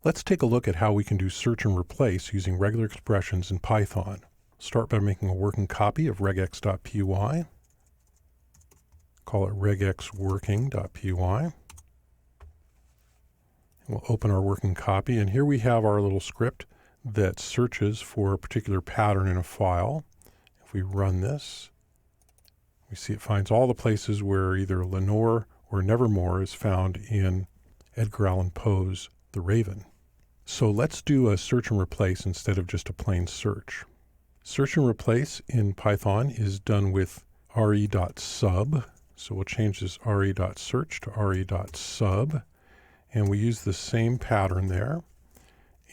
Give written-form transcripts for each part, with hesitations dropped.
Let's take a look at how we can do search and replace using regular expressions in Python. Start by making a working copy of regex.py. Call it regexworking.py. We'll open our working copy, and here we have our little script that searches for a particular pattern in a file. If we run this, we see it finds all the places where either Lenore or Nevermore is found in Edgar Allan Poe's The Raven. So let's do a search and replace instead of just a plain search. Search and replace in Python is done with re.sub. So we'll change this re.search to re.sub. And we use the same pattern there.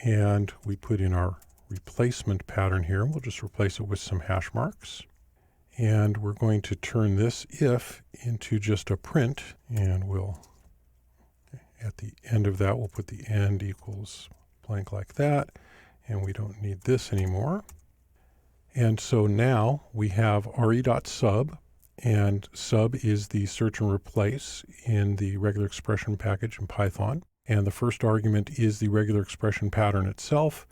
And we put in our replacement pattern here. We'll just replace it with some hash marks. And we're going to turn this if into just a print. And we'll, at the end of that, we'll put the end equals blank like that. And we don't need this anymore. And so now we have re.sub. And sub is the search and replace in the regular expression package in Python. And the first argument is the regular expression pattern itself.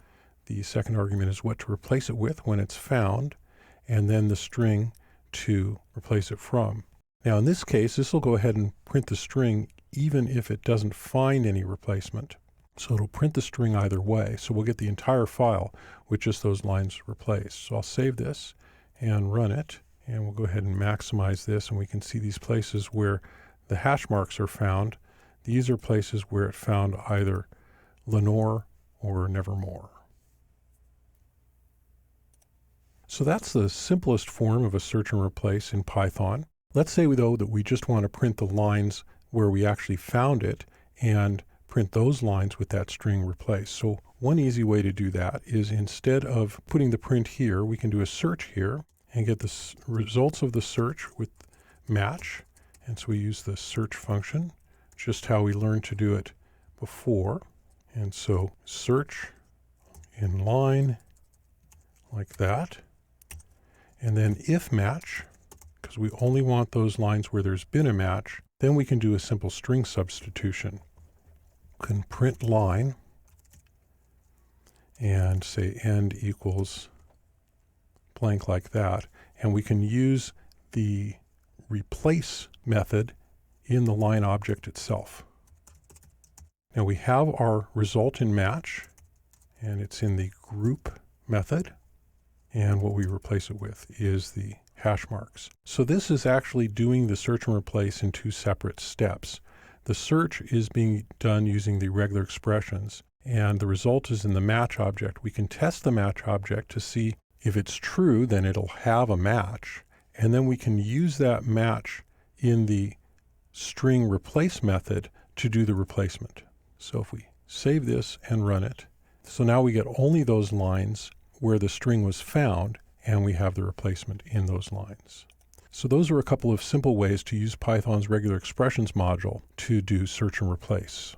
The second argument is what to replace it with when it's found, and then the string to replace it from. Now in this case, this will go ahead and print the string even if it doesn't find any replacement. So it'll print the string either way. So we'll get the entire file with just those lines replaced. So I'll save this and run it. And we'll go ahead and maximize this, and we can see these places where the hash marks are found. These are places where it found either Lenore or Nevermore. So that's the simplest form of a search and replace in Python. Let's say though that we just want to print the lines where we actually found it and print those lines with that string replaced. So one easy way to do that is instead of putting the print here, we can do a search here and get the results of the search with match. And so we use the search function, just how we learned to do it before. And so search in line like that. And then if match, because we only want those lines where there's been a match, then we can do a simple string substitution. We can print line and say end equals blank like that, and we can use the replace method in the line object itself. Now we have our result in match, and it's in the group method, and what we replace it with is the hash marks. So this is actually doing the search and replace in two separate steps. The search is being done using the regular expressions, and the result is in the match object. We can test the match object to see if it's true, then it'll have a match, and then we can use that match in the string replace method to do the replacement. So if we save this and run it, so now we get only those lines where the string was found, and we have the replacement in those lines. So those are a couple of simple ways to use Python's regular expressions module to do search and replace.